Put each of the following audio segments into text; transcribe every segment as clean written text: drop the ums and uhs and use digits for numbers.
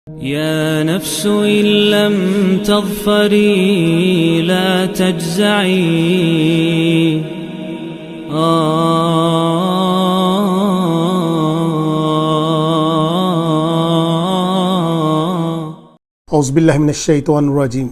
يا نفس إن لم تظفري لا تجزعي اعوذ باللہ من الشیطان الرجیم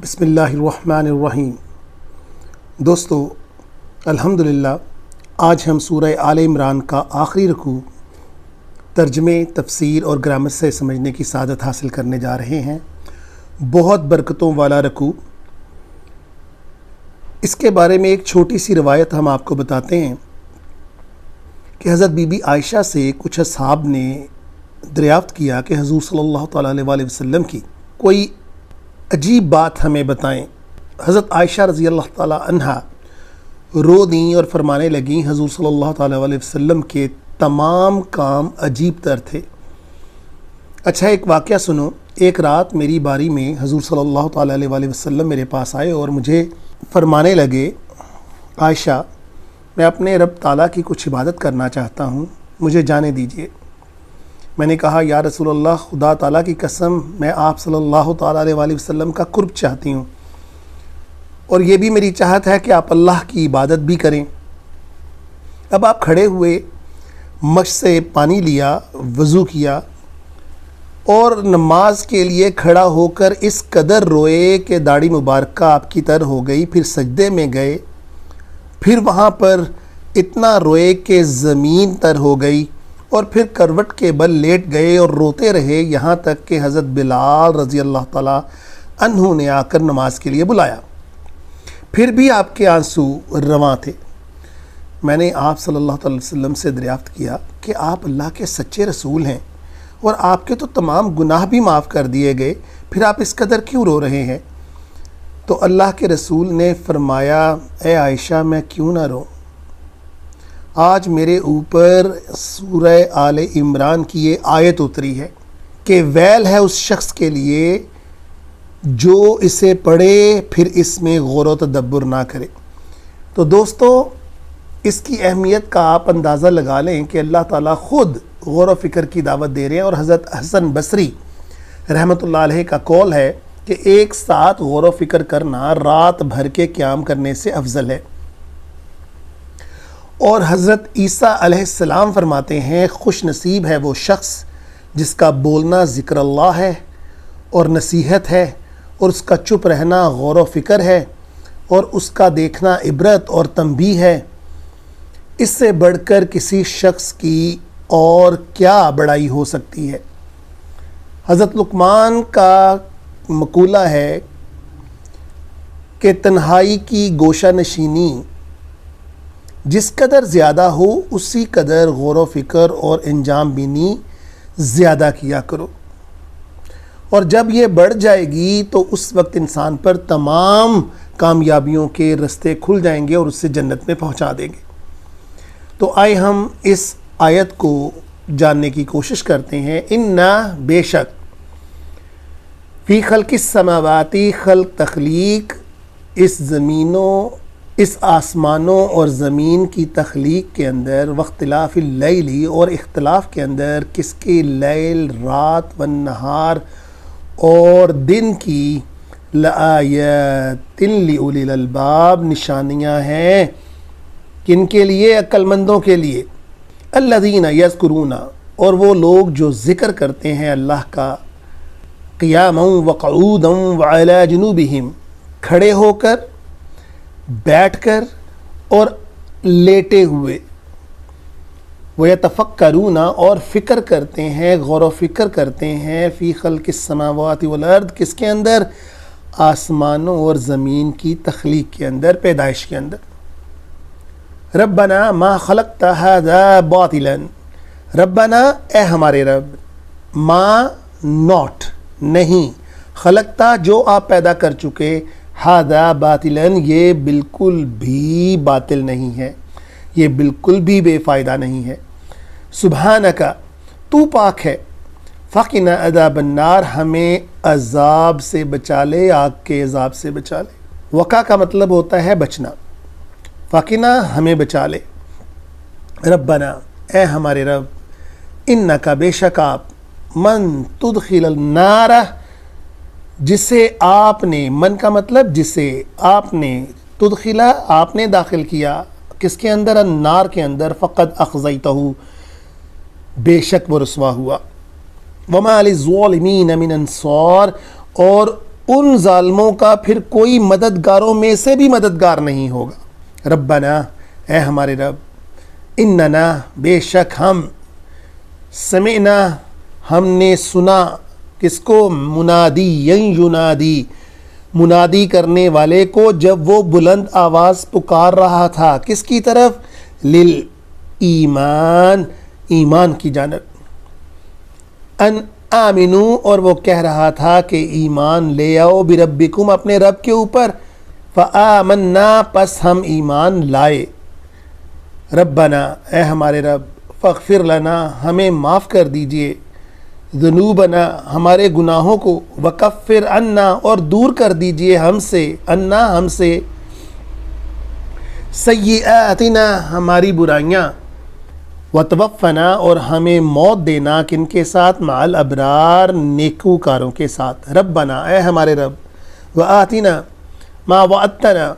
بسم اللہ الرحمن الرحیم۔ دوستو، الحمدللہ آج ہم سورہ آل عمران کا آخری رکوع ترجمے، تفسیر اور گرامر سے سمجھنے کی سعادت حاصل کرنے جا رہے ہیں۔ بہت برکتوں والا رکوع۔ اس کے بارے میں ایک چھوٹی سی روایت ہم آپ کو بتاتے ہیں کہ حضرت بی بی عائشہ سے کچھ اصحاب نے دریافت کیا کہ حضور صلی اللہ تعالیٰ علیہ وسلم کی کوئی عجیب بات ہمیں بتائیں۔ حضرت عائشہ رضی اللہ تعالیٰ عنہا رو دیں اور فرمانے لگیں حضور صلی اللہ تعالیٰ علیہ وسلم کے تمام کام عجیب تر تھے۔ اچھا، ایک واقعہ سنو۔ ایک رات میری باری میں حضور صلی اللہ تعالیٰ علیہ وسلم میرے پاس آئے اور مجھے فرمانے لگے، عائشہ، میں اپنے رب تعالیٰ کی کچھ عبادت کرنا چاہتا ہوں، مجھے جانے دیجیے۔ میں نے کہا، یا رسول اللہ، خدا تعالیٰ کی قسم، میں آپ صلی اللہ تعالیٰ علیہ وسلم کا قرب چاہتی ہوں، اور یہ بھی میری چاہت ہے کہ آپ اللہ کی عبادت بھی کریں۔ اب آپ کھڑے ہوئے، مشک سے پانی لیا، وضو کیا اور نماز کے لیے کھڑا ہو کر اس قدر روئے کہ داڑھی مبارکہ آپ کی تر ہو گئی، پھر سجدے میں گئے، پھر وہاں پر اتنا روئے کہ زمین تر ہو گئی، اور پھر کروٹ کے بل لیٹ گئے اور روتے رہے، یہاں تک کہ حضرت بلال رضی اللہ تعالیٰ عنہ نے آ کر نماز کے لیے بلایا۔ پھر بھی آپ کے آنسو رواں تھے۔ میں نے آپ صلی اللہ علیہ وسلم سے دریافت کیا کہ آپ اللہ کے سچے رسول ہیں اور آپ کے تو تمام گناہ بھی معاف کر دیے گئے، پھر آپ اس قدر کیوں رو رہے ہیں؟ تو اللہ کے رسول نے فرمایا، اے عائشہ، میں کیوں نہ رو؟ آج میرے اوپر سورہ آل عمران کی یہ آیت اتری ہے کہ ویل ہے اس شخص کے لیے جو اسے پڑھے پھر اس میں غور و تدبر نہ کرے۔ تو دوستو، اس کی اہمیت کا آپ اندازہ لگا لیں کہ اللہ تعالیٰ خود غور و فکر کی دعوت دے رہے ہیں، اور حضرت حسن بصری رحمۃ اللہ علیہ کا قول ہے کہ ایک ساتھ غور و فکر کرنا رات بھر کے قیام کرنے سے افضل ہے۔ اور حضرت عیسیٰ علیہ السلام فرماتے ہیں، خوش نصیب ہے وہ شخص جس کا بولنا ذکر اللہ ہے اور نصیحت ہے، اور اس کا چپ رہنا غور و فکر ہے، اور اس کا دیکھنا عبرت اور تنبیہ ہے۔ اس سے بڑھ کر کسی شخص کی اور کیا بڑائی ہو سکتی ہے؟ حضرت لقمان کا مقولہ ہے کہ تنہائی کی گوشہ نشینی جس قدر زیادہ ہو، اسی قدر غور و فکر اور انجام بینی زیادہ کیا کرو، اور جب یہ بڑھ جائے گی تو اس وقت انسان پر تمام کامیابیوں کے رستے کھل جائیں گے اور اس سے جنت میں پہنچا دیں گے۔ تو آئے ہم اس آیت کو جاننے کی کوشش کرتے ہیں۔ اِنَّا، بے شک، فی خلق السماواتی، خلق تخلیق، اس آسمانوں اور زمین کی تخلیق کے اندر، واختلاف اللیل، اور اختلاف کے اندر کس کی؟ لیل، رات، والنہار، اور دن کی، لآیات لأولی الالباب، نشانیاں ہیں کن کے لیے؟ عقل مندوں کے لیے۔ الذین یذکرون، اور وہ لوگ جو ذکر کرتے ہیں اللہ کا، قیاما وقعودا وعلی جنوبہم، کھڑے ہو کر، بیٹھ کر اور لیٹے ہوئے، وَيَتَفَكَّرُونَ، اور فکر کرتے ہیں، غور و فکر کرتے ہیں، فی خلق السماوات والارض، کس کے اندر؟ آسمانوں اور زمین کی تخلیق کے اندر، پیدائش کے اندر۔ ربنا ما خلقت هذا باطلا، ربنا، اے ہمارے رب، ما، ناٹ، نہیں، خلقتا، جو آپ پیدا کر چکے، ہذا باطلا، یہ بالکل بھی باطل نہیں ہے، یہ بالکل بھی بے فائدہ نہیں ہے۔ سبحانک، تو پاک ہے، فقنا عذاب النار، ہمیں عذاب سے بچا لے، آگ کے عذاب سے بچا لے۔ وقع کا مطلب ہوتا ہے بچنا، فقنا، ہمیں بچا لے۔ ربنا، اے ہمارے رب، انکا، بے شک آپ، من تدخل النار، جسے آپ نے، من کا مطلب جسے آپ نے، تدخلا آپ نے داخل کیا، کس کے اندر؟ النار کے اندر، فقد اخزیتہ، بے شک وہ رسوا ہوا، وما للظالمین من انصار، اور ان ظالموں کا پھر کوئی مددگاروں میں سے بھی مددگار نہیں ہوگا۔ ربنا، اے ہمارے رب، اننا، بے شک ہم، سمعنا، ہم نے سنا، کس کو؟ منادی ینادی، منادی کرنے والے کو جب وہ بلند آواز پکار رہا تھا، کس کی طرف؟ للایمان، ایمان کی جانب، ان آمنو، اور وہ کہہ رہا تھا کہ ایمان لے آؤ، بربکم، اپنے رب کے اوپر، فآمنا، پس ہم ایمان لائے، ربنا، اے ہمارے رب، فاغفر لنا، ہمیں معاف کر دیجئے، ذنوبنا، ہمارے گناہوں کو، وکفر عنا، اور دور کر دیجئے ہم سے، عنا، ہم سے، سیئاتنا، ہماری برائیاں، وتوفنا، اور ہمیں موت دینا، کن کے ساتھ؟ مع الابرار، نیکوکاروں کے ساتھ، ربنا، اے ہمارے رب، وآتنا ما وعدتنا،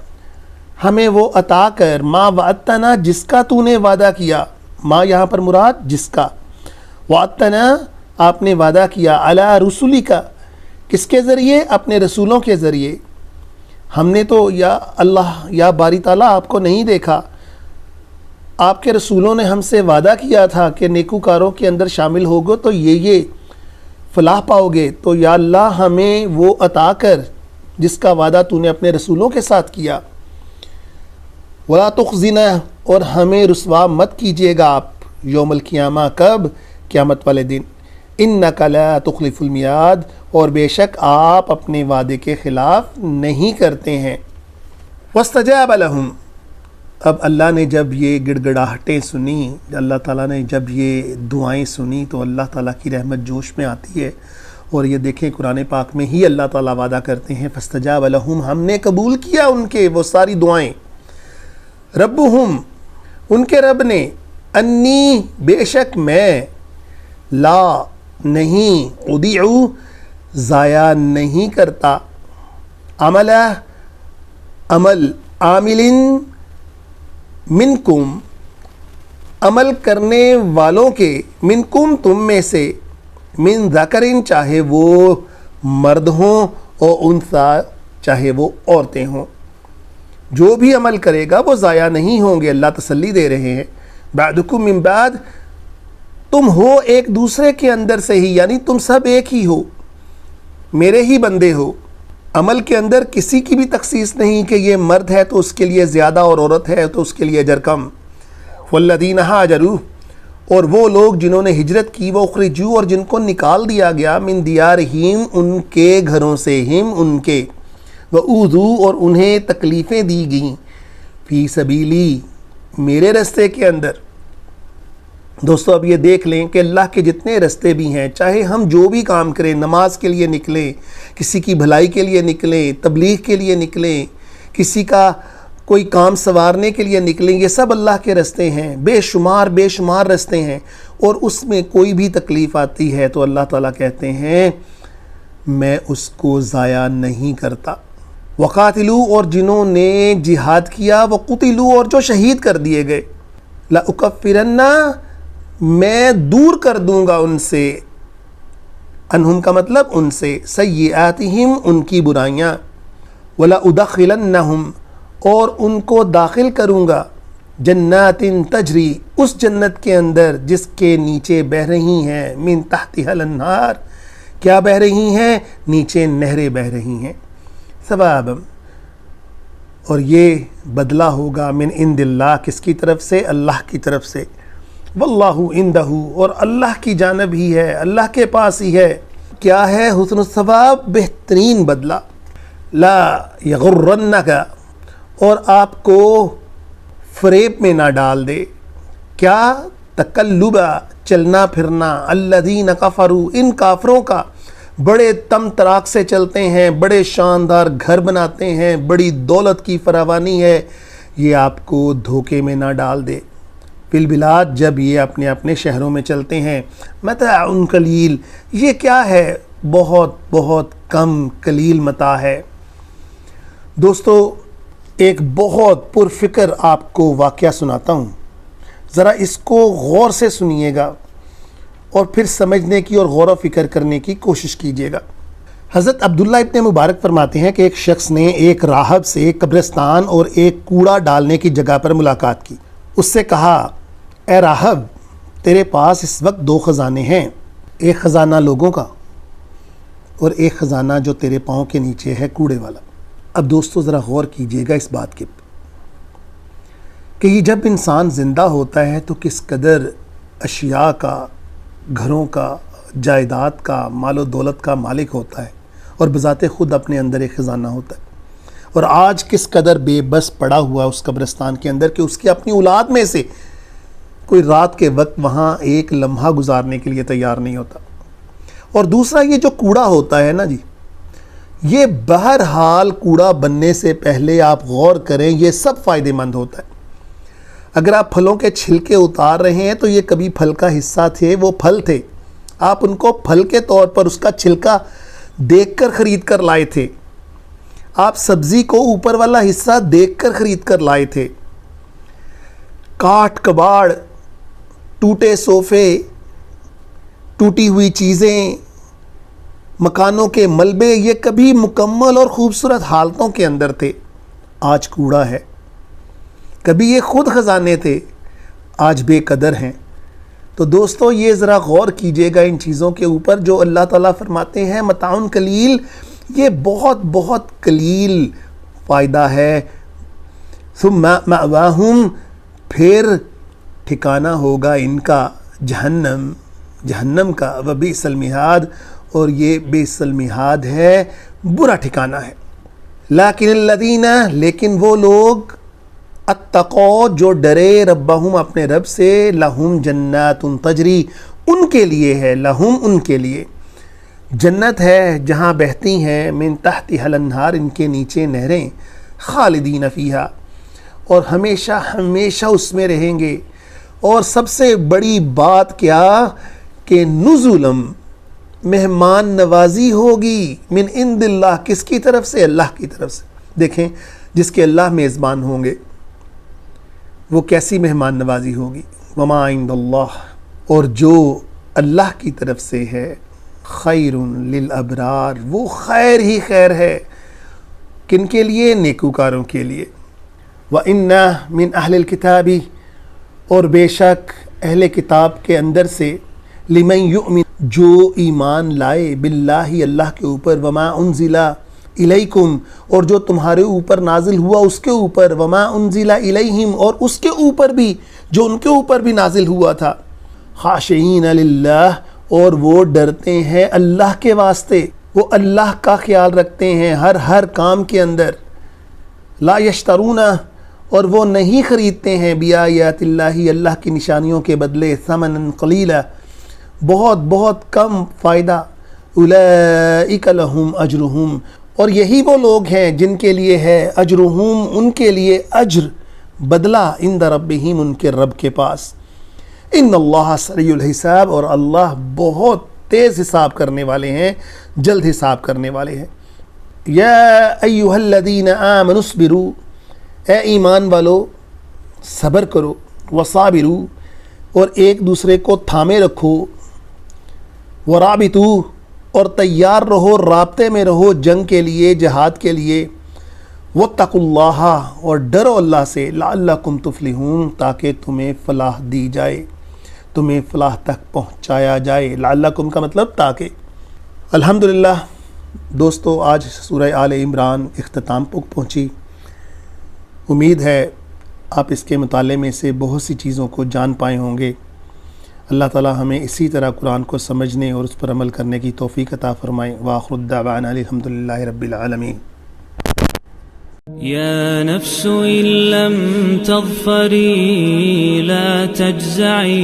ہمیں وہ عطا کر، ما وعدتنا، جس کا تو نے وعدہ کیا، ما یہاں پر مراد جس کا، وعدتنا، آپ نے وعدہ کیا، علی رسولی کا، کس کے ذریعے؟ اپنے رسولوں کے ذریعے، ہم نے تو یا اللہ، یا باری تعالیٰ آپ کو نہیں دیکھا، آپ کے رسولوں نے ہم سے وعدہ کیا تھا کہ نیکوکاروں کے اندر شامل ہوگو تو یہ فلاح پاؤ گے، تو یا اللہ ہمیں وہ عطا کر جس کا وعدہ تو نے اپنے رسولوں کے ساتھ کیا، ولا تخزنا، اور ہمیں رسوا مت کیجیے گا آپ یوم القیامہ، کب؟ قیامت والے دن، انک لا تخلف المیعاد، اور بے شک آپ اپنے وعدے کے خلاف نہیں کرتے ہیں۔ واستجاب لهم، اب اللہ نے جب یہ گڑ گڑاہٹیں سنی، اللہ تعالیٰ نے جب یہ دعائیں سنی تو اللہ تعالیٰ کی رحمت جوش میں آتی ہے، اور یہ دیکھیں قرآن پاک میں ہی اللہ تعالیٰ وعدہ کرتے ہیں، فاستجاب لهم، ہم نے قبول کیا ان کے وہ ساری دعائیں، ربهم، ان کے رب نے، انی، بے شک میں، لا، نہیں، اضیع، ضائع نہیں کرتا، عمل، عاملن، منکم، عمل کرنے والوں کے، منکم، تم میں سے، من ذکرن، چاہے وہ مرد ہوں، اور انثی، چاہے وہ عورتیں ہوں، جو بھی عمل کرے گا وہ ضائع نہیں ہوں گے، اللہ تسلی دے رہے ہیں، بعدکم من بعد، تم ہو ایک دوسرے کے اندر سے ہی، یعنی تم سب ایک ہی ہو، میرے ہی بندے ہو، عمل کے اندر کسی کی بھی تخصیص نہیں کہ یہ مرد ہے تو اس کے لیے زیادہ اور عورت ہے تو اس کے لیے اجر کم، والذین ہاجروا، اور وہ لوگ جنہوں نے ہجرت کی، وہ اخرجوا، اور جن کو نکال دیا گیا، من دیارہم، ان کے گھروں سے، ہم، ان کے، وَأُوذُوا، اور انہیں تکلیفیں دی گئیں، فی سبیلی، میرے رستے کے اندر۔ دوستو اب یہ دیکھ لیں کہ اللہ کے جتنے رستے بھی ہیں، چاہے ہم جو بھی کام کریں، نماز کے لیے نکلیں، کسی کی بھلائی کے لیے نکلیں، تبلیغ کے لیے نکلیں، کسی کا کوئی کام سنوارنے کے لیے نکلیں، یہ سب اللہ کے رستے ہیں، بے شمار رستے ہیں، اور اس میں کوئی بھی تکلیف آتی ہے تو اللہ تعالیٰ کہتے ہیں میں اس کو ضائع نہیں کرتا۔ وقاتلوا، اور جنہوں نے جہاد کیا، وقتلوا، اور جو شہید کر دیے گئے، لأکفرن، میں دور کر دوں گا ان سے، انہم کا مطلب ان سے، سیئاتہم، ان کی برائیاں، وَلَأُدَخِلَنَّهُمْ، اور ان کو داخل کروں گا، جنات تجری، اس جنت کے اندر جس کے نیچے بہہ رہی ہیں، من تحتها الانہار، کیا بہہ رہی ہیں؟ نیچے نہریں بہہ رہی ہیں، ثوابا، اور یہ بدلہ ہوگا، من عند اللہ، کس کی طرف سے؟ اللہ کی طرف سے، واللہ عندہ، اور اللہ کی جانب ہی ہے، اللہ کے پاس ہی ہے، کیا ہے؟ حسن الثواب، بہترین بدلہ، لا یغرنک، اور آپ کو فریب میں نہ ڈال دے، کیا؟ تقلب، چلنا پھرنا، الذین کفروا، ان کافروں کا، بڑے تم تراک سے چلتے ہیں، بڑے شاندار گھر بناتے ہیں، بڑی دولت کی فراوانی ہے، یہ آپ کو دھوکے میں نہ ڈال دے، فی البلاد، جب یہ اپنے اپنے شہروں میں چلتے ہیں، متاع قلیل، یہ کیا ہے؟ بہت بہت کم قلیل متاع ہے۔ دوستو، ایک بہت پرفکر آپ کو واقعہ سناتا ہوں، ذرا اس کو غور سے سنیے گا اور پھر سمجھنے کی اور غور و فکر کرنے کی کوشش کیجیے گا۔ حضرت عبداللہ ابن مبارک فرماتے ہیں کہ ایک شخص نے ایک راہب سے قبرستان اور ایک کوڑا ڈالنے کی جگہ پر ملاقات کی۔ اس سے کہا، اے راہب، تیرے پاس اس وقت 2 خزانے ہیں، ایک خزانہ لوگوں کا اور ایک خزانہ جو تیرے پاؤں کے نیچے ہے، کوڑے والا۔ اب دوستو ذرا غور کیجیے گا اس بات کے کہ یہ جب انسان زندہ ہوتا ہے تو کس قدر اشیاء کا، گھروں کا، جائیداد کا، مال و دولت کا مالک ہوتا ہے اور بذات خود اپنے اندر ایک خزانہ ہوتا ہے، اور آج کس قدر بے بس پڑا ہوا اس قبرستان کے اندر کہ اس کی اپنی اولاد میں سے کوئی رات کے وقت وہاں ایک لمحہ گزارنے کے لیے تیار نہیں ہوتا۔ اور دوسرا یہ جو کوڑا ہوتا ہے نا جی، یہ بہرحال کوڑا بننے سے پہلے آپ غور کریں، یہ سب فائدے مند ہوتا ہے۔ اگر آپ پھلوں کے چھلکے اتار رہے ہیں تو یہ کبھی پھل کا حصہ تھے، وہ پھل تھے، آپ ان کو پھل کے طور پر اس کا چھلکا دیکھ کر خرید کر لائے تھے، آپ سبزی کو اوپر والا حصہ دیکھ کر خرید کر لائے تھے۔ کاٹ کباڑ، ٹوٹے صوفے، ٹوٹی ہوئی چیزیں، مکانوں کے ملبے، یہ کبھی مکمل اور خوبصورت حالتوں کے اندر تھے، آج کوڑا ہے۔ کبھی یہ خود خزانے تھے، آج بے قدر ہیں۔ تو دوستو یہ ذرا غور کیجئے گا ان چیزوں کے اوپر جو اللہ تعالیٰ فرماتے ہیں متاع قلیل، یہ بہت بہت قلیل فائدہ ہے۔ ثم مأواہم، پھر ٹھکانہ ہوگا ان کا جہنم، جہنم کا، وبئس المہاد، اور یہ بئس المہاد ہے، برا ٹھکانہ ہے۔ لیکن الذین، لیکن وہ لوگ، اتقوا، جو ڈرے، ربہم، اپنے رب سے، لہم جنات تجری، ان کے لیے ہے، لہم، ان کے لیے جنت ہے جہاں بہتی ہیں، من تحتہا الانہار، ان کے نیچے نہریں، خالدین فیہا، اور ہمیشہ ہمیشہ اس میں رہیں گے۔ اور سب سے بڑی بات کیا کہ نزلم، مہمان نوازی ہوگی، من عند اللہ، کس کی طرف سے؟ اللہ کی طرف سے۔ دیکھیں، جس کے اللہ میزبان ہوں گے وہ کیسی مہمان نوازی ہوگی۔ وما عند اللہ، اور جو اللہ کی طرف سے ہے، خیر للابرار، وہ خیر ہی خیر ہے، کن کے لیے؟ نیکوکاروں کے لیے۔ وَإِنَّ مِنْ أَهْلِ الْكِتَابِ، اور بے شک اہل کتاب کے اندر سے، لمن یؤمن، جو ایمان لائے، باللہ، اللہ کے اوپر، وما انزل الیکم، اور جو تمہارے اوپر نازل ہوا اس کے اوپر، وما انزل الیہم، اور اس کے اوپر بھی جو ان کے اوپر بھی نازل ہوا تھا، خاشعین للہ، اور وہ ڈرتے ہیں اللہ کے واسطے، وہ اللہ کا خیال رکھتے ہیں ہر کام کے اندر، لا یشترون، اور وہ نہیں خریدتے ہیں، بآیات اللہ، اللہ کی نشانیوں کے بدلے، ثمنا قلیلا، بہت بہت کم فائدہ، اولئک لہم اجرہم، اور یہی وہ لوگ ہیں جن کے لیے ہے اجرہم، ان کے لیے اجر، بدلہ، عند ربہم، ان کے رب کے پاس۔ ان اللہ سریع الحساب، اور اللہ بہت تیز حساب کرنے والے ہیں، جلد حساب کرنے والے ہیں۔ یا ایہا الذین آمنوا اصبروا، اے ایمان والو صبر کرو، وصابروا، اور ایک دوسرے کو تھامے رکھو، ورابطوا، اور تیار رہو، رابطے میں رہو جنگ کے لیے، جہاد کے لیے، واتقوا اللہ، اور ڈرو اللہ سے، لعلکم تفلحون، تاکہ تمہیں فلاح دی جائے، تمہیں فلاح تک پہنچایا جائے۔ لعلکم کا مطلب تاکہ۔ الحمدللہ دوستو، آج سورہ آل عمران اختتام تک پہنچی۔ امید ہے آپ اس کے مطالعے میں سے بہت سی چیزوں کو جان پائے ہوں گے۔ اللہ تعالی ہمیں اسی طرح قرآن کو سمجھنے اور اس پر عمل کرنے کی توفیق عطا فرمائے۔ وآخر الدعوانا الحمدللہ رب العالمین۔ يا نفس إن لم تظفري لا تجزعي